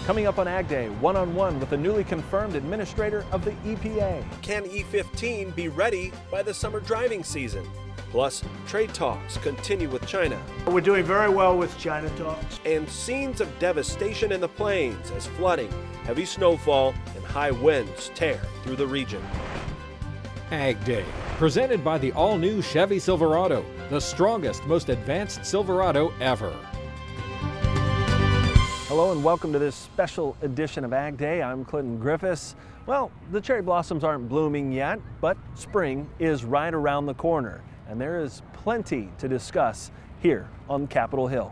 Coming up on Ag Day, one-on-one with the newly confirmed administrator of the EPA. Can E15 be ready by the summer driving season? Plus, trade talks continue with China. We're doing very well with China talks. And scenes of devastation in the plains as flooding, heavy snowfall, and high winds tear through the region. Ag Day, presented by the all-new Chevy Silverado, the strongest, most advanced Silverado ever. Hello and welcome to this special edition of Ag Day. I'm Clinton Griffiths. Well, the cherry blossoms aren't blooming yet, but spring is right around the corner, and there is plenty to discuss here on Capitol Hill.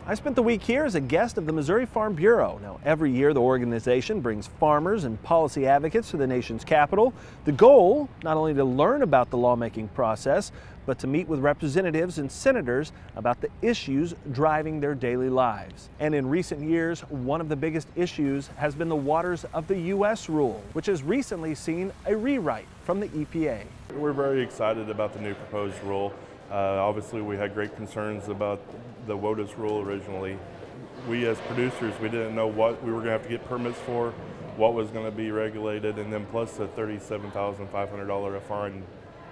I spent the week here as a guest of the Missouri Farm Bureau. Now, every year the organization brings farmers and policy advocates to the nation's capital. The goal, not only to learn about the lawmaking process, but to meet with representatives and senators about the issues driving their daily lives. And in recent years, one of the biggest issues has been the Waters of the U.S. rule, which has recently seen a rewrite from the EPA. We're very excited about the new proposed rule. Obviously, we had great concerns about the WOTUS rule originally. We as producers, we didn't know what we were going to have to get permits for, what was going to be regulated, and then plus the $37,500 a fine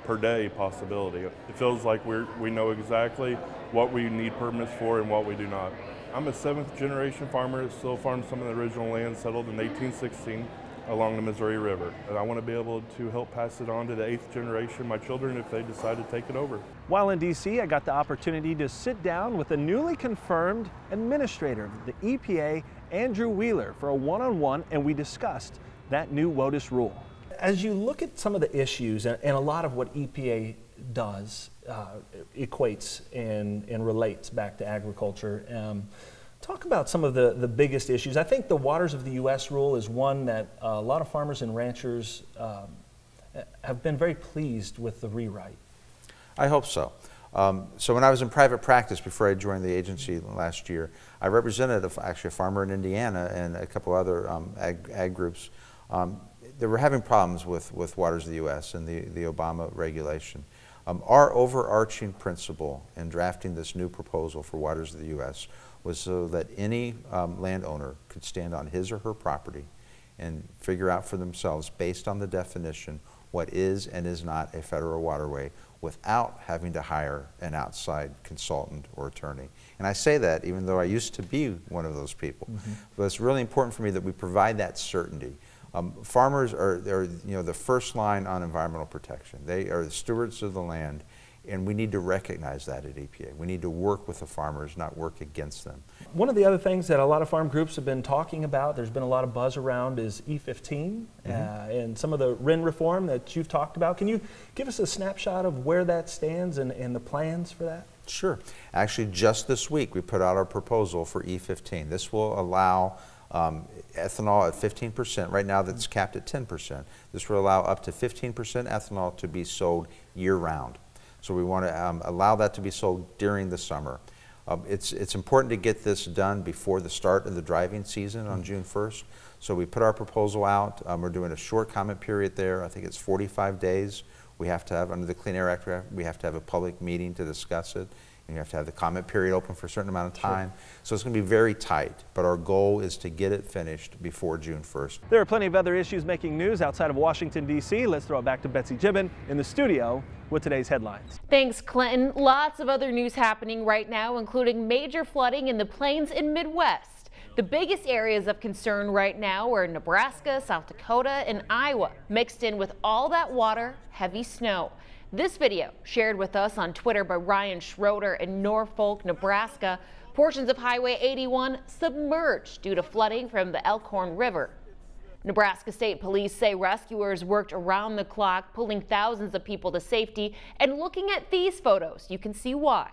per day possibility. It feels like we know exactly what we need permits for and what we do not. I'm a 7th generation farmer that still farms some of the original land settled in 1816 along the Missouri River. And I want to be able to help pass it on to the 8th generation, my children, if they decide to take it over. While in D.C., I got the opportunity to sit down with the newly confirmed administrator of the EPA, Andrew Wheeler, for a one-on-one, and we discussed that new WOTUS rule. As you look at some of the issues, and a lot of what EPA does equates and relates back to agriculture, talk about some of the biggest issues. I think the Waters of the U.S. rule is one that a lot of farmers and ranchers have been very pleased with the rewrite. I hope so. So when I was in private practice before I joined the agency last year, I represented actually a farmer in Indiana and a couple other ag groups that were having problems with Waters of the U.S. and the Obama regulation. Our overarching principle in drafting this new proposal for Waters of the U.S. was so that any landowner could stand on his or her property and figure out for themselves, based on the definition, what is and is not a federal waterway without having to hire an outside consultant or attorney. And I say that even though I used to be one of those people. But it's really important for me that we provide that certainty. Farmers are the first line on environmental protection. They are the stewards of the land, and we need to recognize that at EPA. We need to work with the farmers, not work against them. One of the other things that a lot of farm groups have been talking about, there's been a lot of buzz around, is E15 and some of the RIN reform that you've talked about. Can you give us a snapshot of where that stands and the plans for that? Sure. Actually, just this week we put out our proposal for E15. This will allow ethanol at 15%. Right now that's capped at 10%. This will allow up to 15% ethanol to be sold year-round. So we want to allow that to be sold during the summer. It's important to get this done before the start of the driving season on June 1st. So we put our proposal out. We're doing a short comment period there. I think it's 45 days. We have to have, under the Clean Air Act, we have to have a public meeting to discuss it. And you have to have the comment period open for a certain amount of time. Sure. So it's going to be very tight, but our goal is to get it finished before June 1st. There are plenty of other issues making news outside of Washington, D.C. Let's throw it back to Betsy Gibbon in the studio with today's headlines. Thanks, Clinton. Lots of other news happening right now, including major flooding in the plains and Midwest. The biggest areas of concern right now are Nebraska, South Dakota, and Iowa. Mixed in with all that water, heavy snow. This video, shared with us on Twitter by Ryan Schroeder in Norfolk, Nebraska, portions of Highway 81 submerged due to flooding from the Elkhorn River. Nebraska State Police say rescuers worked around the clock, pulling thousands of people to safety, and looking at these photos, you can see why.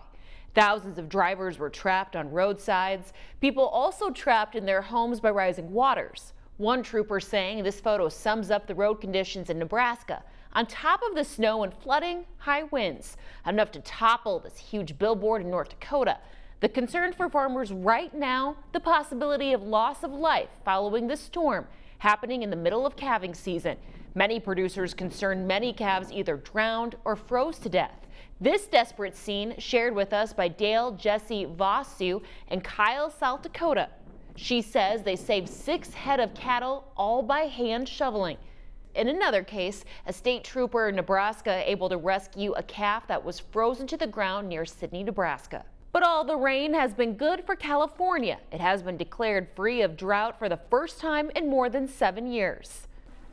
Thousands of drivers were trapped on roadsides, people also trapped in their homes by rising waters. One trooper saying this photo sums up the road conditions in Nebraska. On top of the snow and flooding, high winds, enough to topple this huge billboard in North Dakota. The concern for farmers right now, the possibility of loss of life following the storm happening in the middle of calving season. Many producers concerned many calves either drowned or froze to death. This desperate scene shared with us by Dale Jesse Vosu and Kyle, South Dakota. She says they saved 6 head of cattle all by hand shoveling. In another case, a state trooper in Nebraska able to rescue a calf that was frozen to the ground near Sidney, Nebraska. But all the rain has been good for California. It has been declared free of drought for the first time in more than 7 years.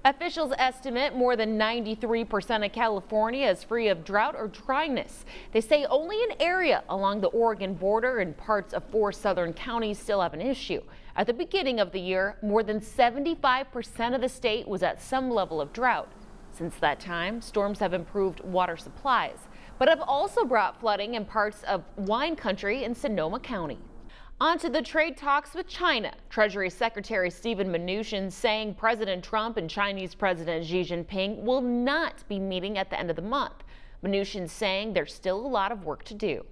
Officials estimate more than 93% of California is free of drought or dryness. They say only an area along the Oregon border and parts of 4 southern counties still have an issue. At the beginning of the year, more than 75% of the state was at some level of drought. Since that time, storms have improved water supplies, but have also brought flooding in parts of wine country in Sonoma County. On to the trade talks with China. Treasury Secretary Steven Mnuchin saying President Trump and Chinese President Xi Jinping will not be meeting at the end of the month. Mnuchin saying there's still a lot of work to do.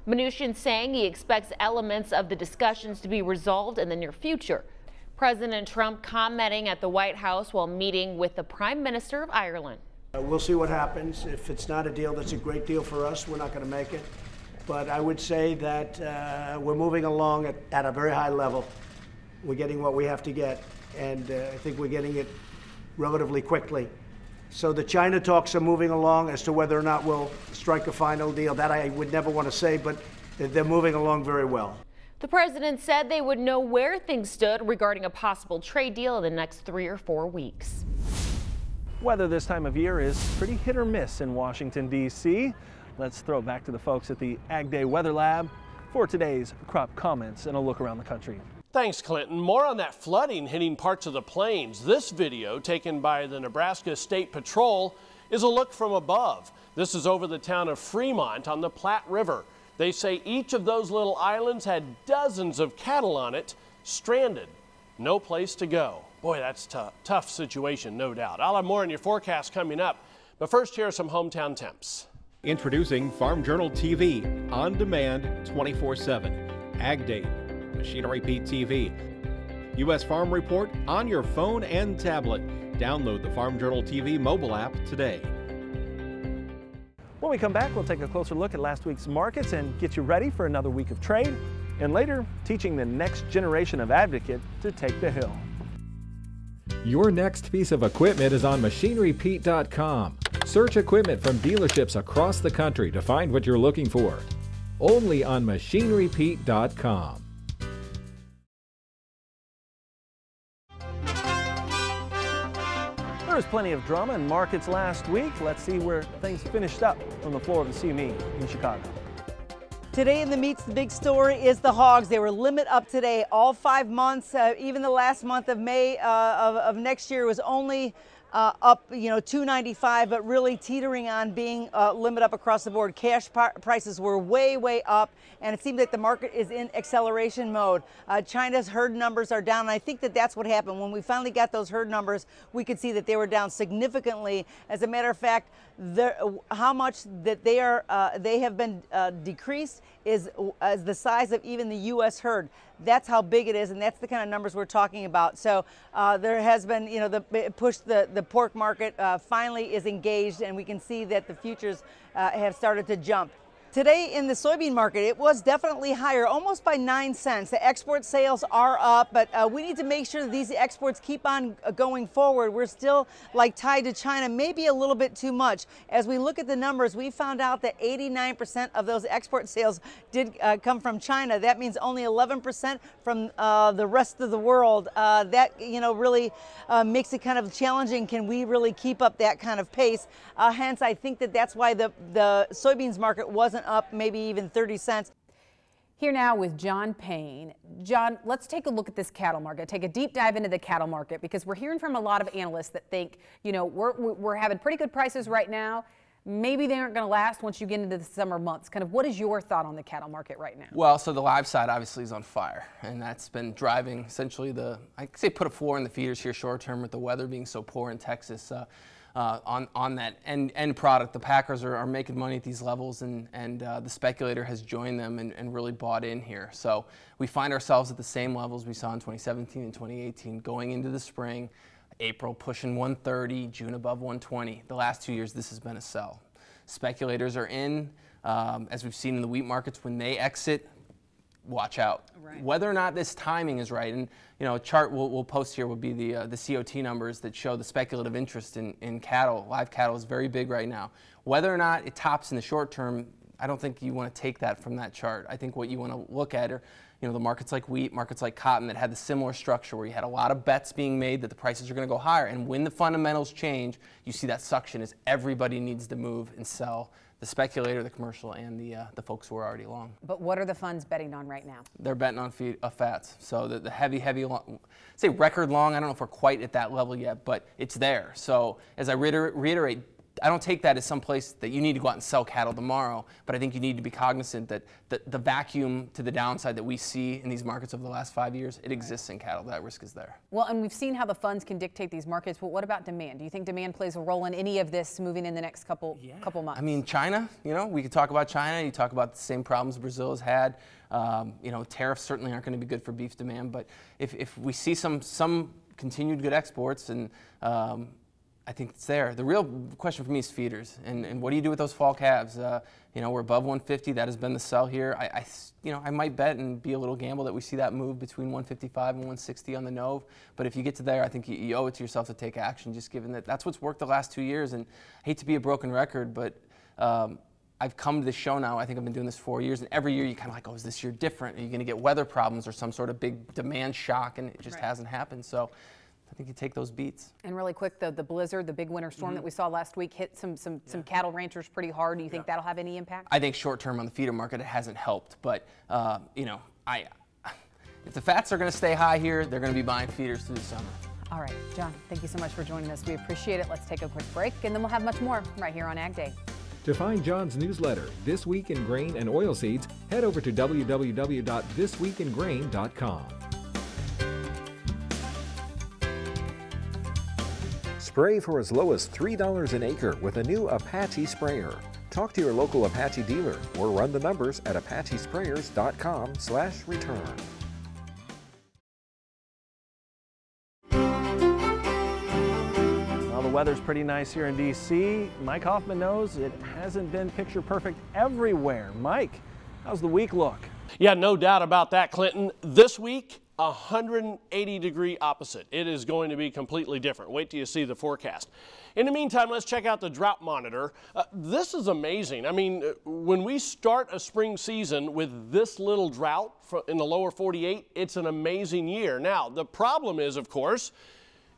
Mnuchin saying he expects elements of the discussions to be resolved in the near future. President Trump commenting at the White House while meeting with the Prime Minister of Ireland. We'll see what happens. If it's not a deal that's a great deal for us, we're not going to make it. But I would say that we're moving along at a very high level. We're getting what we have to get, and I think we're getting it relatively quickly. So the China talks are moving along. As to whether or not we'll strike a final deal, that I would never want to say, but they're moving along very well. The president said they would know where things stood regarding a possible trade deal in the next 3 or 4 weeks. Weather this time of year is pretty hit or miss in Washington, D.C. Let's throw it back to the folks at the AgDay Weather Lab for today's crop comments and a look around the country. Thanks, Clinton. More on that flooding hitting parts of the plains. This video, taken by the Nebraska State Patrol, is a look from above. This is over the town of Fremont on the Platte River. They say each of those little islands had dozens of cattle on it, stranded, no place to go. Boy, that's a tough situation, no doubt. I'll have more on your forecast coming up. But first, here are some hometown temps. Introducing Farm Journal TV, on demand 24/7. AgDay, Machinery Pete TV. U.S. Farm Report on your phone and tablet. Download the Farm Journal TV mobile app today. When we come back, we'll take a closer look at last week's markets and get you ready for another week of trade. And later, teaching the next generation of advocate to take the hill. Your next piece of equipment is on MachineryPete.com. Search equipment from dealerships across the country to find what you're looking for. Only on MachineryPete.com. There was plenty of drama in markets last week. Let's see where things finished up from the floor of the CME in Chicago. Today in the meats, the big story is the hogs. They were limit up today all 5 months. Even the last month of May of next year was only up, $2.95, but really teetering on being limit up across the board. Cash prices were way up, and it seems like the market is in acceleration mode. China's herd numbers are down, and I think that that's what happened. When we finally got those herd numbers, we could see that they were down significantly. As a matter of fact, how much that they have been decreased is as the size of even the U.S. herd. That's how big it is, and that's the kind of numbers we're talking about. So there has been, the pork market finally is engaged, and we can see that the futures have started to jump. Today in the soybean market, it was definitely higher, almost by 9 cents. The export sales are up, but we need to make sure that these exports keep on going forward. We're still tied to China, maybe a little bit too much. As we look at the numbers, we found out that 89% of those export sales did come from China. That means only 11% from the rest of the world. That really makes it kind of challenging. Can we really keep up that kind of pace? Hence, I think that that's why the soybeans market wasn't up maybe even 30 cents. Here now with John Payne. John, let's take a look at this cattle market, take a deep dive into the cattle market, because we're hearing from a lot of analysts that think, we're having pretty good prices right now. Maybe they aren't going to last once you get into the summer months. Kind of what is your thought on the cattle market right now? Well, so the live side obviously is on fire, and that's been driving essentially I'd say put a floor in the feeders here short term with the weather being so poor in Texas. On that end product. The packers are making money at these levels, and the speculator has joined them and really bought in here. So we find ourselves at the same levels we saw in 2017 and 2018 going into the spring. April pushing 130, June above 120. The last 2 years this has been a sell. Speculators are in, as we've seen in the wheat markets, when they exit, watch out. Right. Whether or not this timing is right, and you know, a chart we'll post here would be the COT numbers that show the speculative interest in cattle. Live cattle is very big right now. Whether or not it tops in the short term, I don't think you want to take that from that chart. I think what you want to look at are, you know, the markets like wheat, markets like cotton that had the similar structure where you had a lot of bets being made that the prices are going to go higher. And when the fundamentals change, you see that suction as everybody needs to move and sell. The speculator, the commercial, and the folks who are already long. But what are the funds betting on right now? They're betting on fats. So the heavy long, say record long, I don't know if we're quite at that level yet, but it's there. So as I reiterate, I don't take that as some place that you need to go out and sell cattle tomorrow, but I think you need to be cognizant that the vacuum to the downside that we see in these markets over the last 5 years, it exists in cattle. That risk is there. Well, and we've seen how the funds can dictate these markets, but what about demand? Do you think demand plays a role in any of this moving in the next couple months? I mean, China, you know, we could talk about China. You talk about the same problems Brazil has had. You know, tariffs certainly aren't going to be good for beef demand, but if we see some continued good exports, and I think it's there. The real question for me is feeders, and what do you do with those fall calves? You know, we're above 150. That has been the sell here. You know, I might bet and be a little gamble that we see that move between 155 and 160 on the Nove. But if you get to there, I think you owe it to yourself to take action, just given that that's what's worked the last 2 years. And I hate to be a broken record, but I've come to this show now. I think I've been doing this 4 years, and every year you kind of like, oh, is this year different? Are you going to get weather problems or some sort of big demand shock? And it just hasn't happened. So I think you take those beats. And really quick, the blizzard, the big winter storm that we saw last week hit some cattle ranchers pretty hard. Do you think that'll have any impact? I think short term on the feeder market, it hasn't helped. But, you know, if the fats are going to stay high here, they're going to be buying feeders through the summer. All right, John, thank you so much for joining us. We appreciate it. Let's take a quick break, and then we'll have much more right here on Ag Day. To find John's newsletter, This Week in Grain and Oilseeds, head over to www.thisweekingrain.com. Spray for as low as $3 an acre with a new Apache sprayer. Talk to your local Apache dealer or run the numbers at apachesprayers.com/return. Well, the weather's pretty nice here in D.C. Mike Hoffman knows it hasn't been picture perfect everywhere. Mike, how's the week look? Yeah, no doubt about that, Clinton. This week, 180-degree opposite. It is going to be completely different. Wait till you see the forecast. In the meantime, let's check out the drought monitor. This is amazing. I mean, when we start a spring season with this little drought in the lower 48, it's an amazing year. Now, the problem is, of course,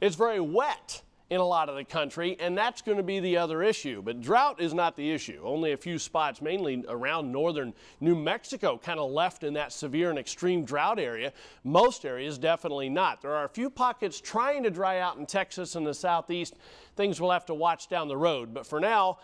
it's very wet in a lot of the country, and that's going to be the other issue. But drought is not the issue. Only a few spots, mainly around northern New Mexico, kind of left in that severe and extreme drought area. Most areas definitely not. There are a few pockets trying to dry out in Texas and the southeast. Things we'll have to watch down the road. But for now,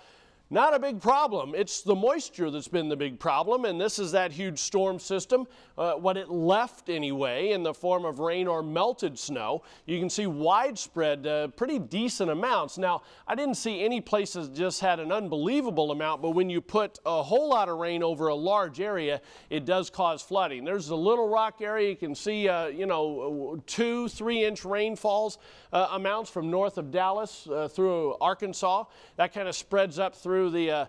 not a big problem. It's the moisture that's been the big problem, and this is that huge storm system, what it left anyway in the form of rain or melted snow. You can see widespread, pretty decent amounts. Now, I didn't see any places just had an unbelievable amount, but when you put a whole lot of rain over a large area, it does cause flooding. There's the Little Rock area. You can see, you know, 2-3 inch rainfalls amounts from north of Dallas through Arkansas. That kind of spreads up through the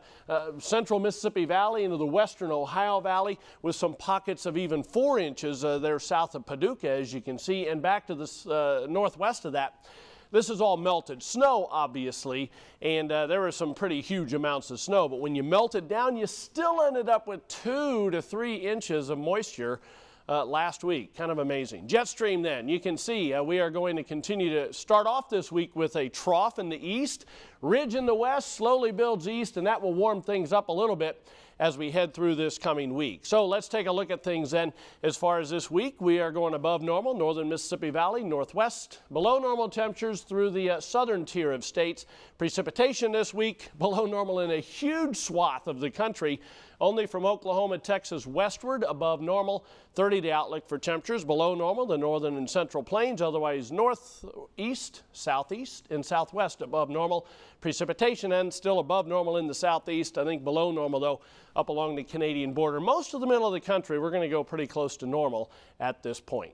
central Mississippi Valley into the western Ohio Valley, with some pockets of even 4 inches there south of Paducah, as you can see, and back to the northwest of that. This is all melted snow, obviously, and there were some pretty huge amounts of snow, but when you melt it down, you still ended up with 2 to 3 inches of moisture last week. Kind of amazing. Jet stream then, you can see we are going to continue to start off this week with a trough in the east, ridge in the west, slowly builds east, and that will warm things up a little bit as we head through this coming week. So let's take a look at things then. As far as this week, we are going above normal, northern Mississippi Valley, northwest, below normal temperatures through the southern tier of states. Precipitation this week, below normal in a huge swath of the country. Only from Oklahoma, Texas westward, above normal. 30 the outlook for temperatures, below normal, the northern and central plains, otherwise northeast, southeast, and southwest above normal. Precipitation and still above normal in the southeast. I think below normal, though, up along the Canadian border. Most of the middle of the country, we're going to go pretty close to normal at this point.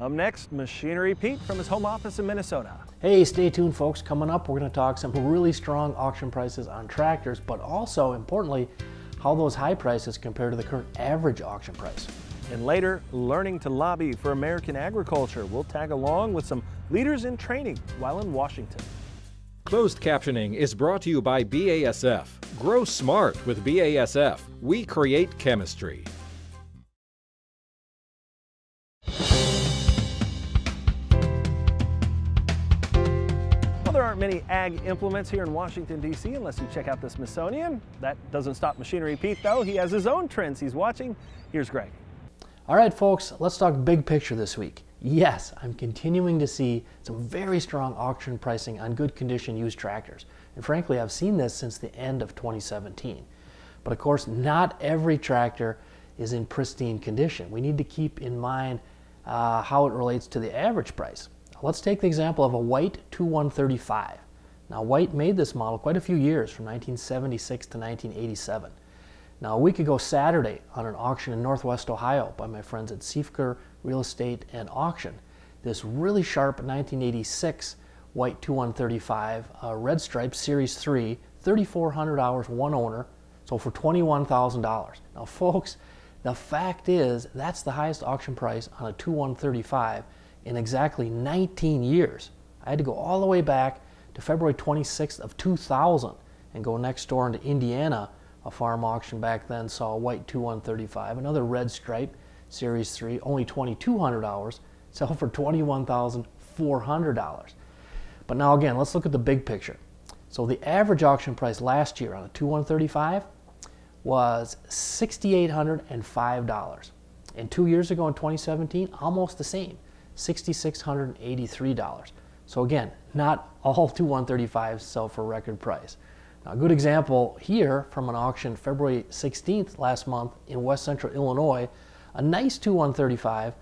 Up next, Machinery Pete from his home office in Minnesota. Hey, stay tuned, folks. Coming up, we're going to talk some really strong auction prices on tractors, but also, importantly, how those high prices compare to the current average auction price. And later, learning to lobby for American agriculture. We'll tag along with some leaders in training while in Washington. Closed captioning is brought to you by BASF. Grow smart with BASF. We create chemistry. Well, there aren't many ag implements here in Washington, D.C. unless you check out the Smithsonian. That doesn't stop Machinery Pete, though. He has his own trends he's watching. Here's Greg. All right, folks, let's talk big picture this week. Yes, I'm continuing to see some very strong auction pricing on good condition used tractors. And frankly, I've seen this since the end of 2017. But of course, not every tractor is in pristine condition. We need to keep in mind how it relates to the average price. Let's take the example of a white 2135. Now, White made this model quite a few years, from 1976 to 1987. Now, a week ago Saturday, on an auction in Northwest Ohio by my friends at Siefker Real Estate and Auction, this really sharp 1986 white 2135 red stripe Series 3, 3,400 hours, one owner, so for $21,000. Now, folks, the fact is that's the highest auction price on a 2135 in exactly 19 years. I had to go all the way back to February 26th of 2000 and go next door into Indiana. A farm auction back then saw a white 2135, another red stripe, Series 3, only 2,200 hours, sell for $21,400. But now again, let's look at the big picture. So the average auction price last year on a 2135 was $6,805. And 2 years ago in 2017, almost the same, $6,683. So again, not all 2135s sell for record price. Now, a good example here from an auction February 16th last month in West Central Illinois, a nice 2135,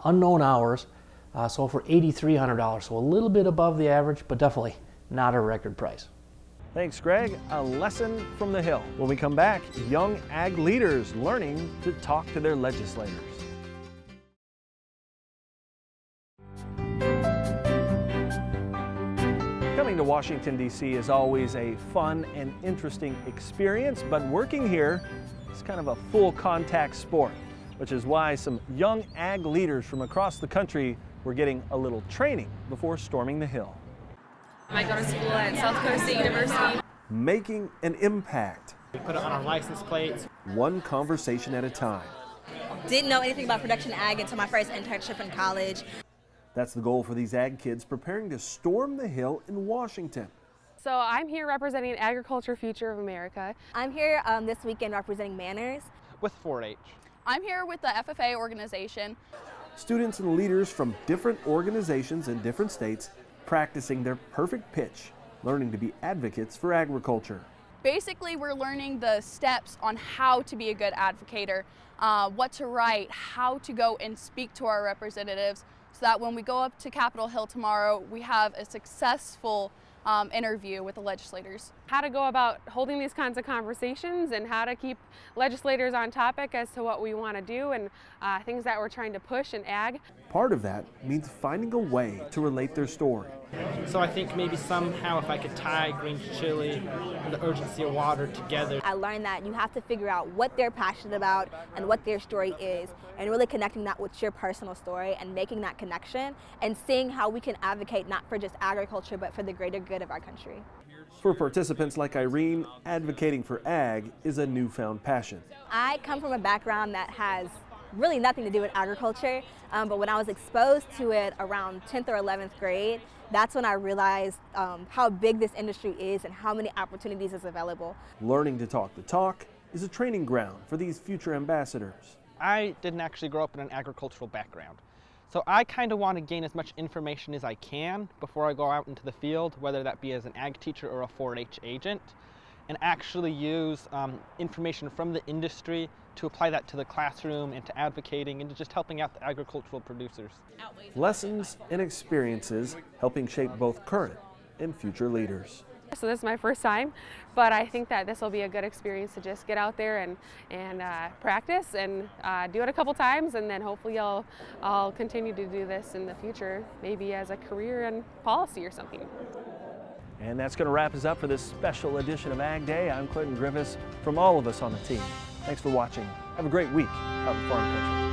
unknown hours, sold for $8,300, so a little bit above the average, but definitely not a record price. Thanks, Greg. A lesson from the Hill. When we come back, young ag leaders learning to talk to their legislators. Coming to Washington, D.C. is always a fun and interesting experience, but working here is kind of a full contact sport, which is why some young ag leaders from across the country were getting a little training before storming the Hill. I go to school at South Dakota State University. Making an impact. We put it on our license plates. One conversation at a time. Didn't know anything about production ag until my first internship in college. That's the goal for these ag kids preparing to storm the Hill in Washington. So I'm here representing Agriculture Future of America. I'm here this weekend representing Manners. With 4-H. I'm here with the FFA organization. Students and leaders from different organizations in different states practicing their perfect pitch, learning to be advocates for agriculture. Basically, we're learning the steps on how to be a good advocator, what to write, how to go and speak to our representatives, so that when we go up to Capitol Hill tomorrow, we have a successful interview with the legislators. How to go about holding these kinds of conversations and how to keep legislators on topic as to what we want to do and things that we're trying to push in ag. Part of that means finding a way to relate their story. So I think maybe somehow if I could tie green chili and the urgency of water together. I learned that you have to figure out what they're passionate about and what their story is, and really connecting that with your personal story and making that connection and seeing how we can advocate not for just agriculture but for the greater good of our country. For participants like Irene, advocating for ag is a newfound passion. I come from a background that has really nothing to do with agriculture, but when I was exposed to it around 10th or 11th grade, that's when I realized how big this industry is and how many opportunities is available. Learning to talk the talk is a training ground for these future ambassadors. I didn't actually grow up in an agricultural background, so I kind of want to gain as much information as I can before I go out into the field, whether that be as an ag teacher or a 4-H agent, and actually use information from the industry to apply that to the classroom and to advocating and to just helping out the agricultural producers. Lessons and experiences helping shape both current and future leaders. So this is my first time, but I think that this will be a good experience to just get out there and practice and do it a couple times, and then hopefully I'll continue to do this in the future, maybe as a career in policy or something. And that's going to wrap us up for this special edition of Ag Day. I'm Clinton Griffiths from all of us on the team. Thanks for watching. Have a great week out in farm country.